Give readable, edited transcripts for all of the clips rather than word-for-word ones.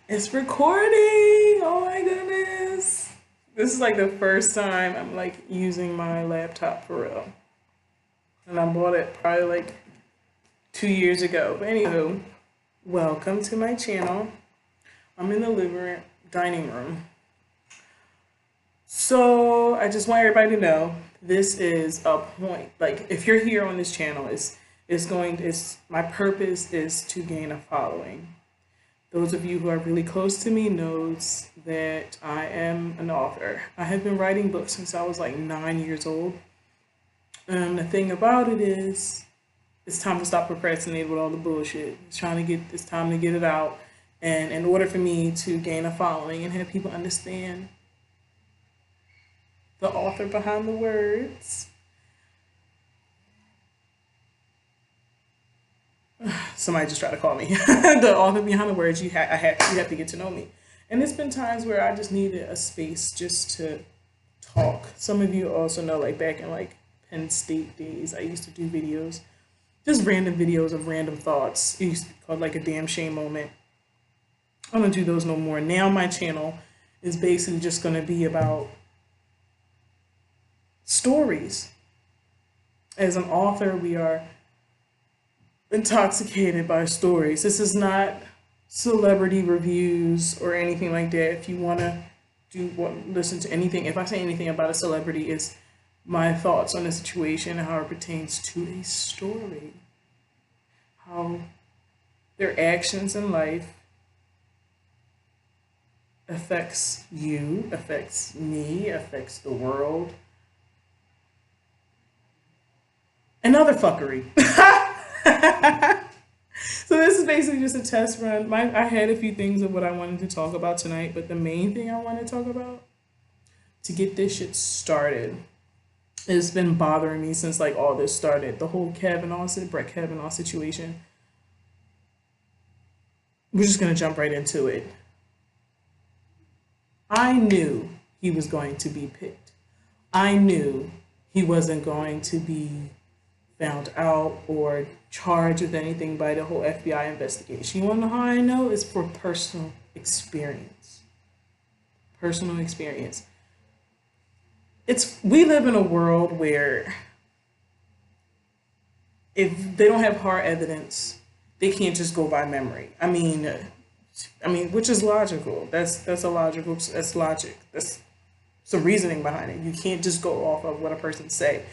It's recording. Oh my goodness. This is like the first time I'm like using my laptop for real. And I bought it probably like 2 years ago. But anywho, welcome to my channel. I'm in the dining room. So I just want everybody to know this is a point. Like if you're here on this channel, it's my purpose is to gain a following. Those of you who are really close to me knows that I am an author. I have been writing books since I was like 9 years old. And the thing about it is, it's time to stop procrastinating with all the bullshit. It's time to get it out. And in order for me to gain a following and have people understand the author behind the words, somebody just tried to call me. The author behind the words, you have to get to know me. And there's been times where I just needed a space just to talk. Some of you also know, like back in like Penn State days, I used to do videos, just random videos of random thoughts. It used to be called like a damn shame moment. I don't do those no more. Now my channel is basically just going to be about stories. As an author, we are intoxicated by stories. This is not celebrity reviews or anything like that. If you want to listen to anything, if I say anything about a celebrity, it's my thoughts on the situation and how it pertains to a story, how their actions in life affects you, affects me, affects the world, and other fuckery. So this is basically just a test run. I had a few things of what I wanted to talk about tonight, but the main thing I want to talk about to get this shit started, it's been bothering me since like all this started. The whole Brett Kavanaugh situation. We're just gonna jump right into it. I knew he was going to be picked. I knew he wasn't going to be found out or charged with anything by the whole FBI investigation. You want to know how I know? It's for personal experience. Personal experience. We live in a world where if they don't have hard evidence, they can't just go by memory. I mean, which is logical. That's logic. That's some reasoning behind it. You can't just go off of what a person say.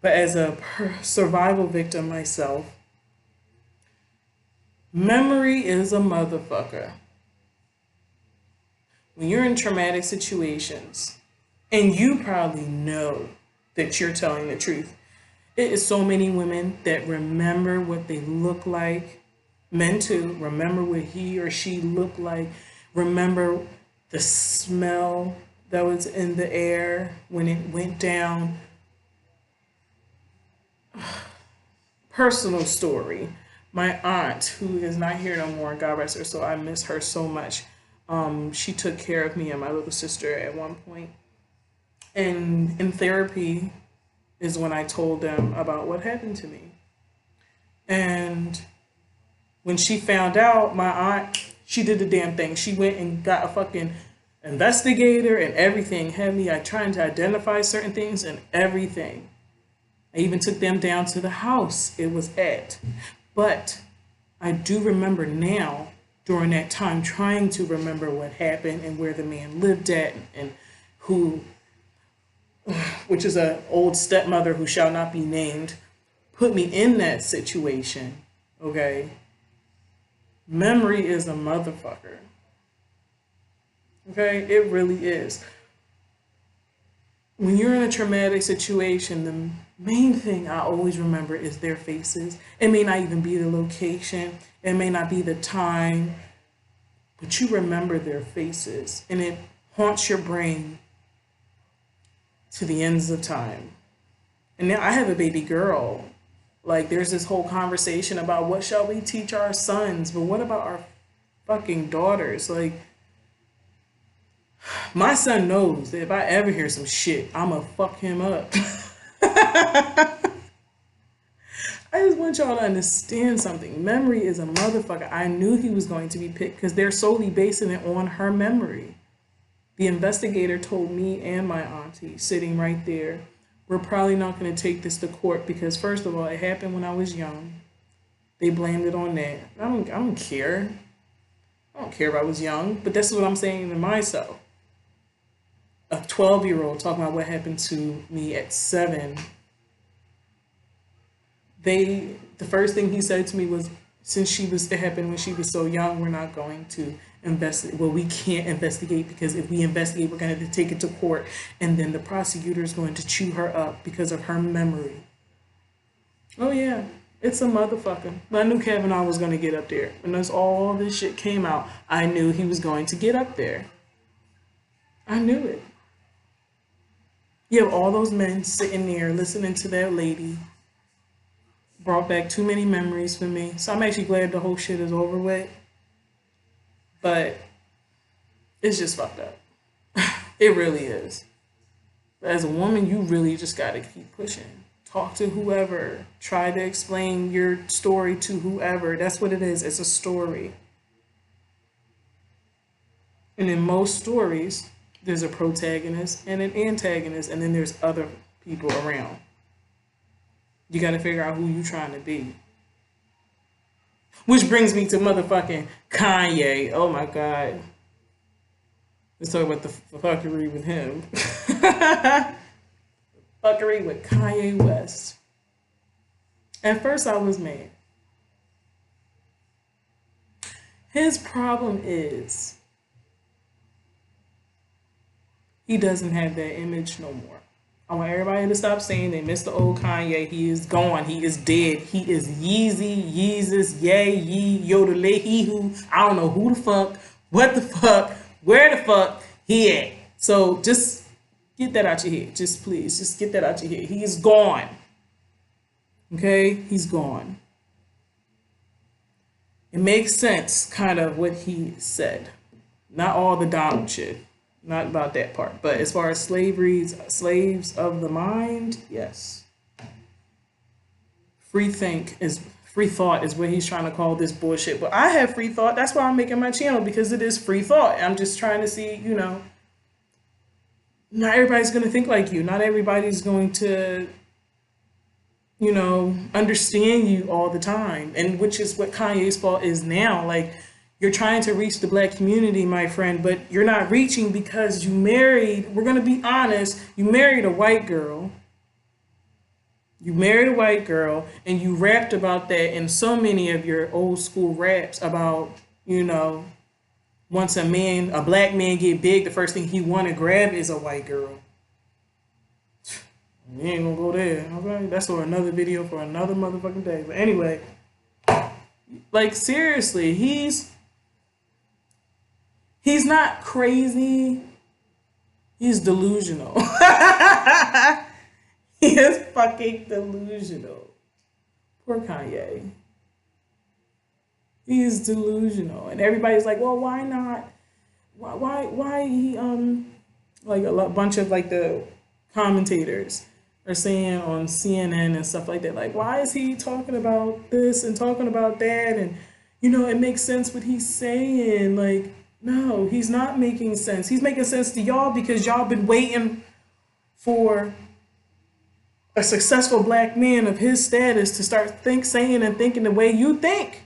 But as a survival victim myself, memory is a motherfucker. When you're in traumatic situations, and you probably know that you're telling the truth, it is so many women that remember what they look like, men too, remember what he or she looked like, remember the smell that was in the air when it went down. Personal story. My aunt, who is not here no more, God rest her soul, I miss her so much. She took care of me and my little sister at one point. And in therapy is when I told them about what happened to me. And when she found out, my aunt, she did the damn thing. She went and got a fucking investigator and everything. Had me trying to identify certain things and everything. I even took them down to the house it was at. But I do remember now, during that time, trying to remember what happened and where the man lived at and who, which is an old stepmother who shall not be named, put me in that situation, okay? Memory is a motherfucker. Okay? It really is. When you're in a traumatic situation, the main thing I always remember is their faces. It may not even be the location, it may not be the time, but you remember their faces and it haunts your brain to the ends of time. And now I have a baby girl. Like there's this whole conversation about what shall we teach our sons, but what about our fucking daughters? Like, my son knows that if I ever hear some shit, I'ma fuck him up. I just want y'all to understand something. Memory is a motherfucker. I knew he was going to be picked because they're solely basing it on her memory. The investigator told me and my auntie sitting right there, we're probably not going to take this to court because, first of all, it happened when I was young. They blamed it on that. I don't care. I don't care if I was young, but this is what I'm saying to myself. A 12-year-old talking about what happened to me at 7. The first thing he said to me was, since it happened when she was so young, we're not going to investigate. Well, we can't investigate because if we investigate, we're going to take it to court, and then the prosecutor is going to chew her up because of her memory. Oh yeah, it's a motherfucker. But I knew Kavanaugh was going to get up there. When all this shit came out, I knew he was going to get up there. I knew it. You have all those men sitting there listening to that lady. Brought back too many memories for me. So I'm actually glad the whole shit is over with. But it's just fucked up. It really is. As a woman, you really just gotta keep pushing. Talk to whoever. Try to explain your story to whoever. That's what it is. It's a story. And in most stories, there's a protagonist and an antagonist, and then there's other people around. You got to figure out who you're trying to be. Which brings me to motherfucking Kanye. Oh my God. Let's talk about the fuckery with him. Fuckery with Kanye West. At first I was mad. His problem is he doesn't have that image no more. I want everybody to stop saying they miss the old Kanye. He is gone. He is dead. He is Yeezy, Yeezus, Yay, Yee, Yodelay, he who. I don't know who the fuck, what the fuck, where the fuck he at. So just get that out your head. Just please, just get that out your head. He is gone. Okay? He's gone. It makes sense, kind of, what he said. Not all the Donald shit. Not about that part. But as far as slavery's slaves of the mind, yes. Free thought is what he's trying to call this bullshit. But I have free thought. That's why I'm making my channel, because it is free thought. I'm just trying to see, not everybody's going to think like you. Not everybody's going to, understand you all the time. And which is what Kanye's fault is now. Like, you're trying to reach the black community, my friend, but you're not reaching because you married, we're going to be honest, you married a white girl. You married a white girl, and you rapped about that in so many of your old school raps about, once a black man get big, the first thing he want to grab is a white girl. We ain't gonna go there, okay? That's for another video for another motherfucking day. But anyway, like, seriously, he's not crazy. He's delusional. He is fucking delusional. Poor Kanye. He is delusional. And everybody's like, well, why not? Why he, like a bunch of like the commentators are saying on CNN and stuff like that, like, why is he talking about this and talking about that? And, it makes sense what he's saying. Like, no, he's not making sense. He's making sense to y'all because y'all been waiting for a successful black man of his status to start saying and thinking the way you think.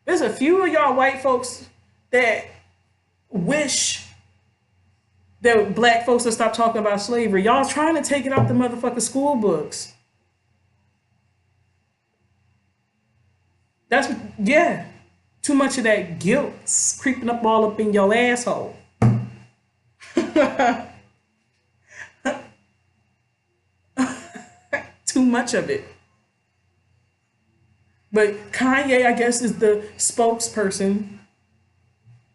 There's a few of y'all white folks that wish that black folks would stop talking about slavery. Y'all trying to take it out the motherfucking school books. Yeah. Too much of that guilt creeping all up in your asshole. Too much of it. But Kanye, I guess, is the spokesperson.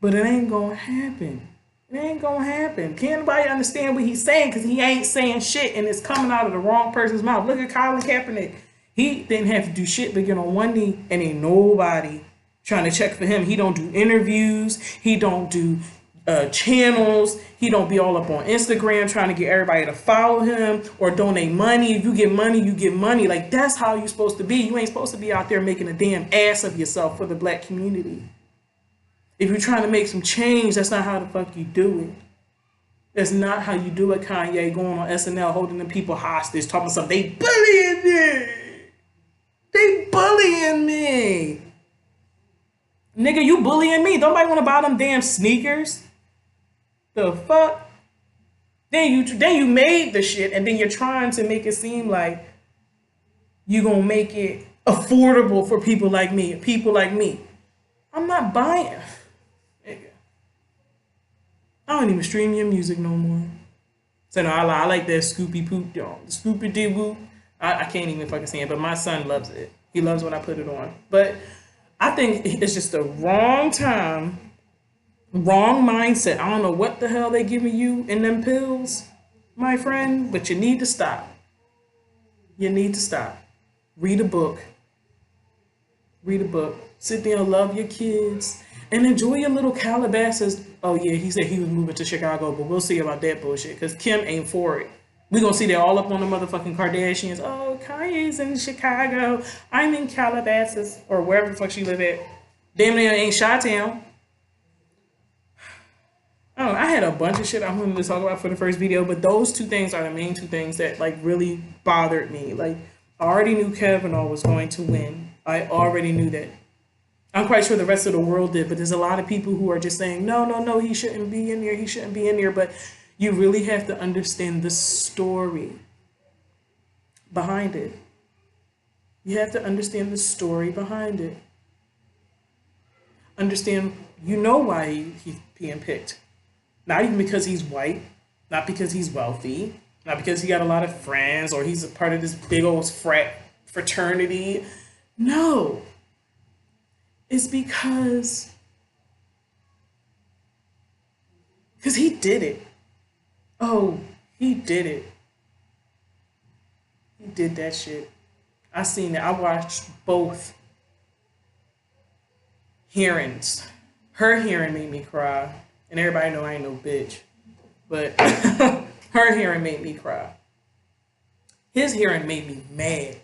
But it ain't gonna happen. It ain't gonna happen. Can't nobody understand what he's saying because he ain't saying shit and it's coming out of the wrong person's mouth. Look at Colin Kaepernick. He didn't have to do shit but get on one knee and ain't nobody trying to check for him. He don't do interviews. He don't do channels. He don't be all up on Instagram trying to get everybody to follow him or donate money. If you get money, you get money. Like, that's how you supposed to be. You ain't supposed to be out there making a damn ass of yourself for the black community. If you're trying to make some change, that's not how the fuck you do it. That's not how you do it, Kanye, going on SNL holding the people hostage, talking about something. They bullying me. They bullying me. Nigga, you bullying me. Don't nobody want to buy them damn sneakers. The fuck? Then you made the shit and then you're trying to make it seem like you gonna make it affordable for people like me. People like me. I'm not buying. Nigga. I don't even stream your music no more. So no, I like that Scoopy Poop, y'all. Scoopy Dee Whoop. I can't even fucking say it, but my son loves it. He loves when I put it on. But I think it's just the wrong time, wrong mindset. I don't know what the hell they giving you in them pills, my friend, but you need to stop. You need to stop. Read a book. Read a book. Sit there and love your kids and enjoy your little Calabasas. Oh yeah, he said he was moving to Chicago, but we'll see about that bullshit because Kim ain't for it. We gonna see that all up on the motherfucking Kardashians. Oh, Kanye's in Chicago. I'm in Calabasas or wherever the fuck she live at. Damn near ain't Chi-Town. I don't know. I had a bunch of shit I wanted to talk about for the first video, but those two things are the main two things that like really bothered me. Like, I already knew Kavanaugh was going to win. I already knew that. I'm quite sure the rest of the world did, but there's a lot of people who are just saying, no, he shouldn't be in there. He shouldn't be in there. But you really have to understand the story behind it. You have to understand the story behind it. Understand, you know why he's being picked. Not even because he's white, not because he's wealthy, not because he got a lot of friends or he's a part of this big old fraternity. No. It's because he did it. Oh, he did it. He did that shit. I seen it. I watched both hearings. Her hearing made me cry. And everybody know I ain't no bitch. But her hearing made me cry. His hearing made me mad.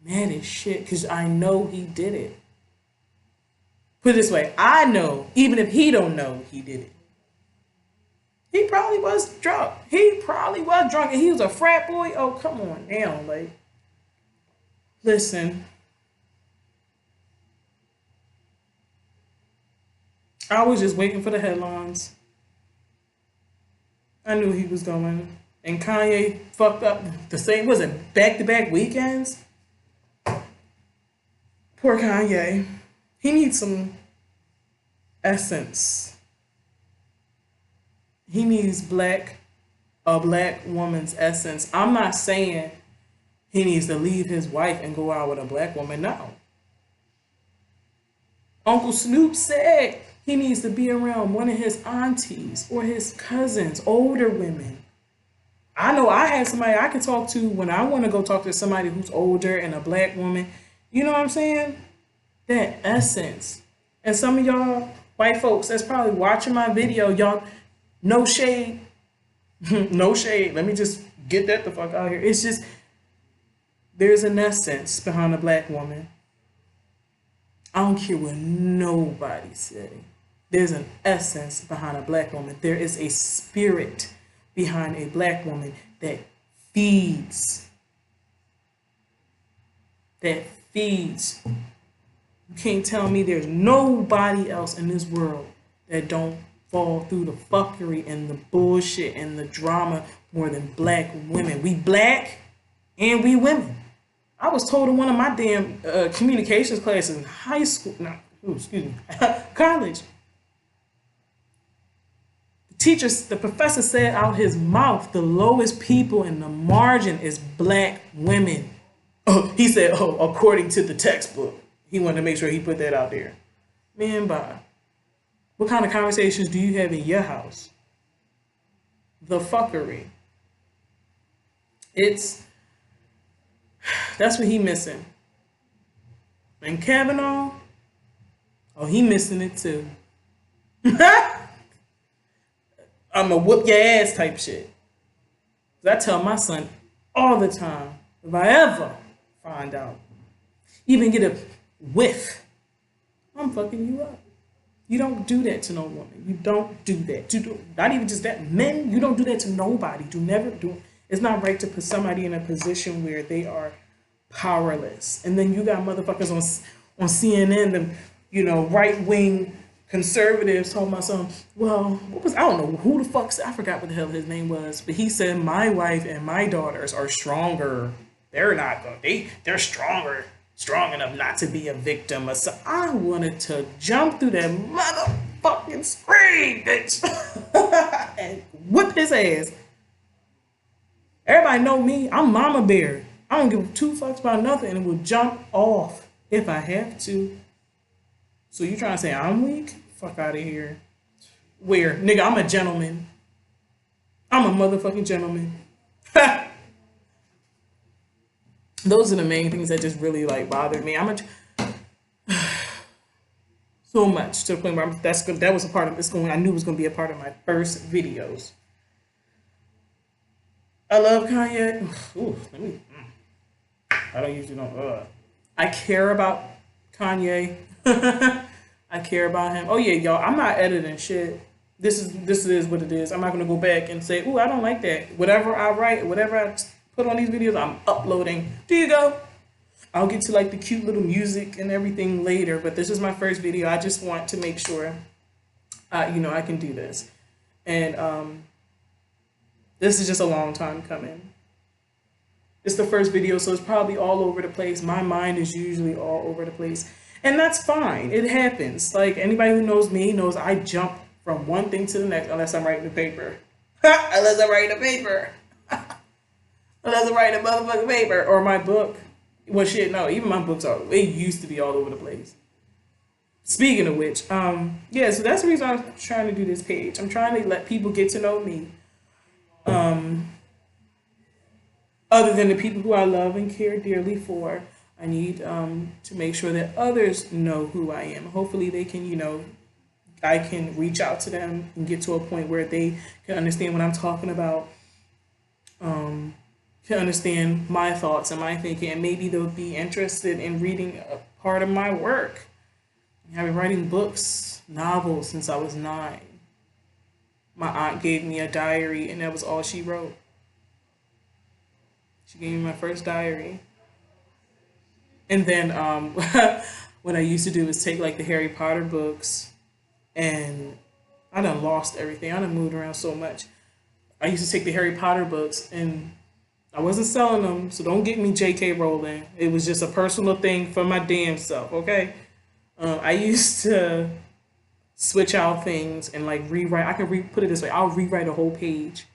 Mad as shit. Because I know he did it. Put it this way. I know, even if he don't know, he did it. He probably was drunk. And he was a frat boy. Oh, come on now. Like, listen. I was just waiting for the headlines. I knew he was going. And Kanye fucked up the same, was it back-to-back weekends? Poor Kanye. He needs some essence. He needs a black woman's essence. I'm not saying he needs to leave his wife and go out with a black woman. No. Uncle Snoop said he needs to be around one of his aunties or his cousins, older women. I know I had somebody I can talk to when I want to go talk to somebody who's older and a black woman. You know what I'm saying? That essence. And some of y'all white folks that's probably watching my video, y'all, no shade. No shade. Let me just get that the fuck out here. It's just, there's an essence behind a black woman. I don't care what nobody say. There's an essence behind a black woman. There is a spirit behind a black woman that feeds. That feeds. You can't tell me there's nobody else in this world that don't fall through the fuckery and the bullshit and the drama more than black women. We black and we women. I was told in one of my damn communications classes in high school, college. The professor said out his mouth, the lowest people in the margin is black women. Oh, he said, according to the textbook. He wanted to make sure he put that out there. Man, bye. What kind of conversations do you have in your house? The fuckery. That's what he missing. And Kavanaugh, he missing it too. I'm a whoop your ass type shit. I tell my son all the time, if I ever find out, even get a whiff, I'm fucking you up. You don't do that to no woman. You don't do that. Not even just that. Men, you don't do that to nobody. Do never do. It's not right to put somebody in a position where they are powerless. And then you got motherfuckers on CNN, the right wing conservatives talking about some. Well, I don't know who the fuck, I forgot what the hell his name was, but he said my wife and my daughters are stronger. They're not going. They're stronger. Strong enough not to be a victim. So I wanted to jump through that motherfucking screen, bitch, and whip his ass. Everybody know me. I'm Mama Bear. I don't give two fucks about nothing and will jump off if I have to. So you trying to say I'm weak? Fuck out of here. Where? Nigga, I'm a gentleman. I'm a motherfucking gentleman. Those are the main things that just really like bothered me. So much to the point where that was a part of this going. I knew it was going to be a part of my first videos. I love Kanye. Ooh, I don't usually know. I care about Kanye. I care about him. Oh yeah, y'all. I'm not editing shit. This is what it is. I'm not gonna go back and say, ooh, I don't like that. Whatever I write, whatever I put on these videos, I'm uploading. There you go. I'll get to like the cute little music and everything later, but this is my first video. I just want to make sure, I can do this. And this is just a long time coming. It's the first video, so it's probably all over the place. My mind is usually all over the place. And that's fine. It happens. Like anybody who knows me knows I jump from one thing to the next unless I'm writing a paper. Unless I'm writing a paper. Unless I'm writing a motherfucking paper or my book. Well, shit, no. Even my books they used to be all over the place. Speaking of which, yeah, so that's the reason I'm trying to do this page. I'm trying to let people get to know me. Other than the people who I love and care dearly for, I need to make sure that others know who I am. Hopefully they can, I can reach out to them and get to a point where they can understand what I'm talking about, can understand my thoughts and my thinking, and maybe they'll be interested in reading a part of my work. I've been writing books, novels since I was 9. My aunt gave me a diary and that was all she wrote. She gave me my first diary. And then what I used to do is take like the Harry Potter books, and I done lost everything. I done moved around so much. I used to take the Harry Potter books, and I wasn't selling them, so don't get me J.K. Rowling. It was just a personal thing for my damn self, okay? I used to switch out things and like rewrite. I can put it this way. I'll rewrite a whole page,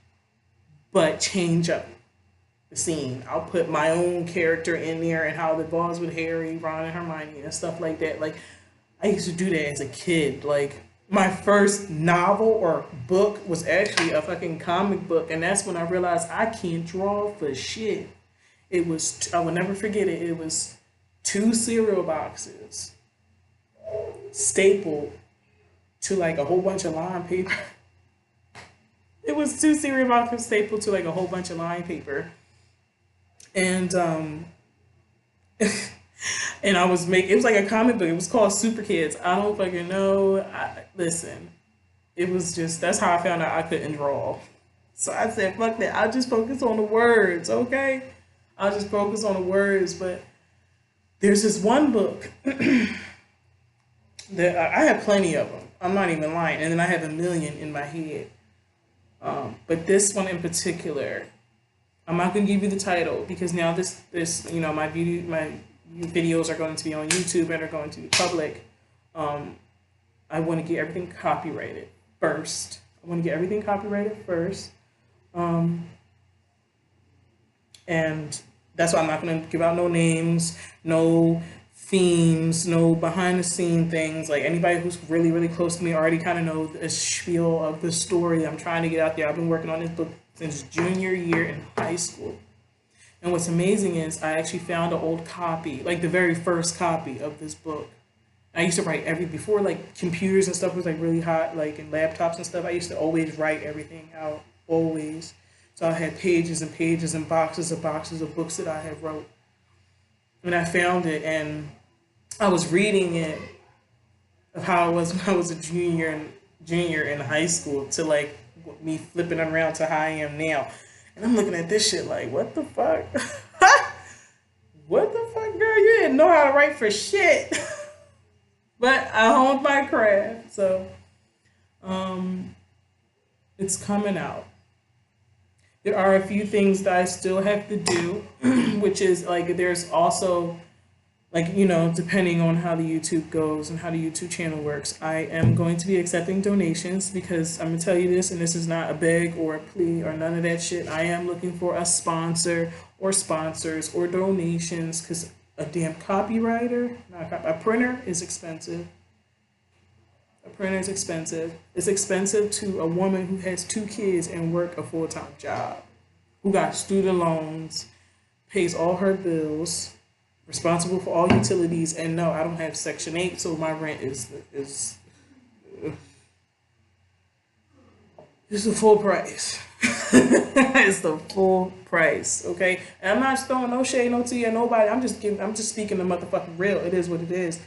but change up the scene. I'll put my own character in there and how it evolves with Harry, Ron, and Hermione and stuff like that. Like I used to do that as a kid. Like my first novel or book was actually a fucking comic book, and that's when I realized I can't draw for shit. It was, I will never forget it. It was 2 cereal boxes stapled to like a whole bunch of line paper. It was 2 cereal boxes stapled to like a whole bunch of line paper. And and I was making, it was like a comic book. It was called Super Kids. I don't fucking know. Listen, it was just, that's how I found out I couldn't draw. So I said, fuck that. I'll just focus on the words, okay? I'll just focus on the words. But there's this one book that I have plenty of them. I'm not even lying. And then I have a million in my head. But this one in particular, I'm not going to give you the title because now this my videos are going to be on YouTube and are going to be public. I want to get everything copyrighted first. And that's why I'm not going to give out no names, no themes, no behind the scene things. Like anybody who's really, really close to me already kind of know the spiel of the story I'm trying to get out there. I've been working on this book since junior year in high school. And what's amazing is I actually found an old copy, like the very first copy of this book. I used to write before like computers and stuff was like really hot, like in laptops and stuff. I used to always write everything out, always. So I had pages and pages and boxes of books that I had wrote. And I found it, and I was reading it of how it was when I was a junior in high school to like me flipping around to how I am now. And I'm looking at this shit like, what the fuck? What the fuck, girl? You didn't know how to write for shit. But I honed my craft, so it's coming out. There are a few things that I still have to do, which is like there's also like, you know, depending on how the YouTube goes and how the YouTube channel works, I am going to be accepting donations because I'm gonna tell you this, and this is not a beg or a plea or none of that shit. I am looking for a sponsor or sponsors or donations because a damn copywriter, a printer is expensive. A printer is expensive. It's expensive to a woman who has 2 kids and work a full-time job, who got student loans, pays all her bills, responsible for all utilities, and no, I don't have Section 8, so my rent is the full price. It's the full price, okay? And I'm not throwing no shade, no tea, or nobody. I'm just speaking the motherfucking real. It is what it is.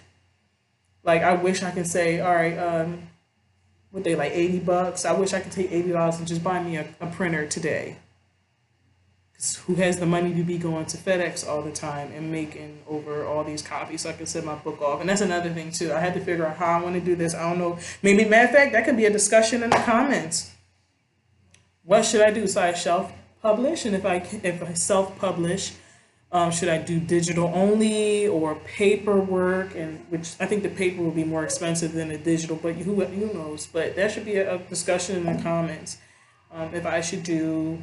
Like, I wish I could say, all right, what they like $80. I wish I could take $80 and just buy me a printer today. Who has the money to be going to FedEx all the time and making over all these copies so I can send my book off? And that's another thing too. I had to figure out how I want to do this. I don't know. Maybe, matter of fact, that could be a discussion in the comments. What should I do? So I self-publish, and if I self-publish, should I do digital only or paperwork? And which I think the paper will be more expensive than the digital, but who knows? But that should be a discussion in the comments. If I should do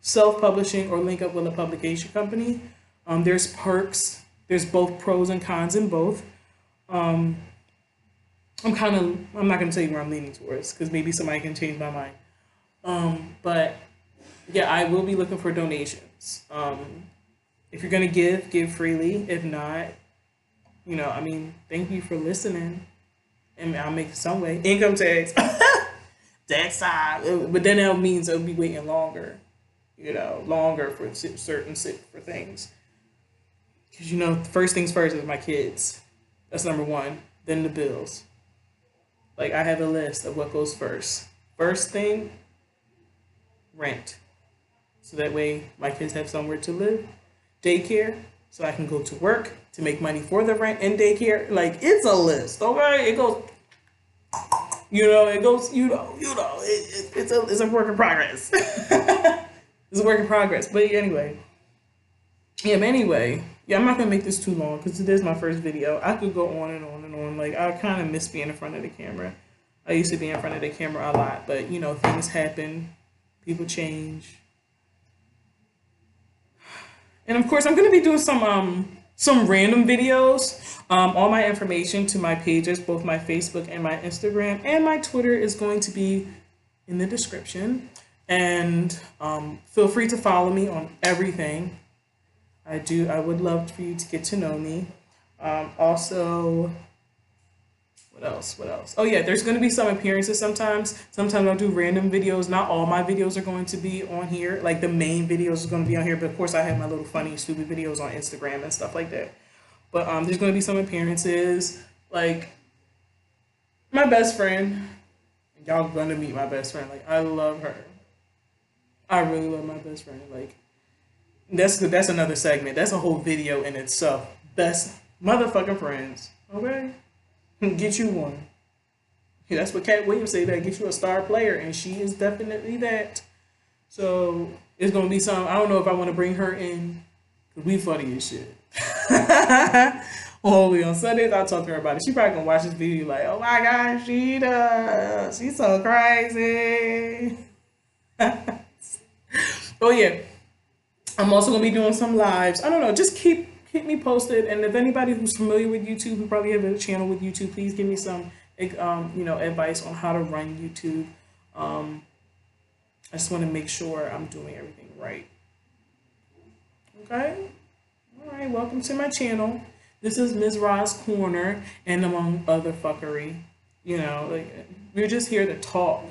self-publishing or link up with a publication company. There's perks. There's both pros and cons in both. I'm not going to tell you where I'm leaning towards because maybe somebody can change my mind. But yeah, I will be looking for donations. If you're going to give freely. If not, you know, I mean, thank you for listening. And I'll make it some way. Income tax. That side. But then that means I'll be waiting longer. You know, longer for for things. Because, you know, first things first is my kids. That's number one. Then the bills. Like, I have a list of what goes first. First thing, rent. So that way my kids have somewhere to live. Daycare, so I can go to work to make money for the rent and daycare. Like, it's a list, okay? It goes, it's a work in progress. It's a work in progress. But anyway, I'm not gonna make this too long because it is my first video. I could go on and on and on. Like, I kind of miss being in front of the camera. I used to be in front of the camera a lot, but you know, things happen, people change, and of course, I'm gonna be doing some random videos. All my information to my pages, both my Facebook and my Instagram and my Twitter, is going to be in the description. And feel free to follow me on everything. I would love for you to get to know me. Also, what else? Oh yeah, there's going to be some appearances sometimes. Sometimes I'll do random videos. Not all my videos are going to be on here. Like, the main videos are going to be on here. But of course, I have my little funny, stupid videos on Instagram and stuff like that. But there's going to be some appearances. Like, my best friend. Y'all going to meet my best friend. Like, I love her. I really love my best friend. Like, that's another segment. That's a whole video in itself. Best motherfucking friends. Okay? Get you one. Yeah, that's what Cat Williams said. That get you a star player, and she is definitely that. So it's gonna be some. I don't know if I want to bring her in, cause we funny as shit. Only on Sundays I'll talk to her about it. She probably gonna watch this video like, oh my gosh, she's so crazy. Oh yeah, I'm also gonna be doing some lives. I don't know, just keep me posted. And if anybody who's familiar with YouTube, who probably have a channel with YouTube, please give me some advice on how to run YouTube. I just want to make sure I'm doing everything right. Okay, all right, welcome to my channel. This is Ms. Ra's Corner, and among other fuckery. Like, we're just here to talk.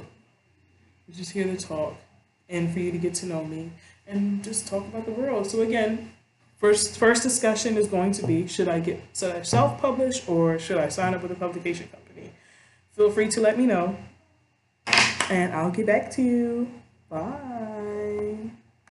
We're just here to talk, and for you to get to know me, and just talk about the world. So again, first discussion is going to be, should I self publish, or should I sign up with a publication company? Feel free to let me know, and I'll get back to you. Bye.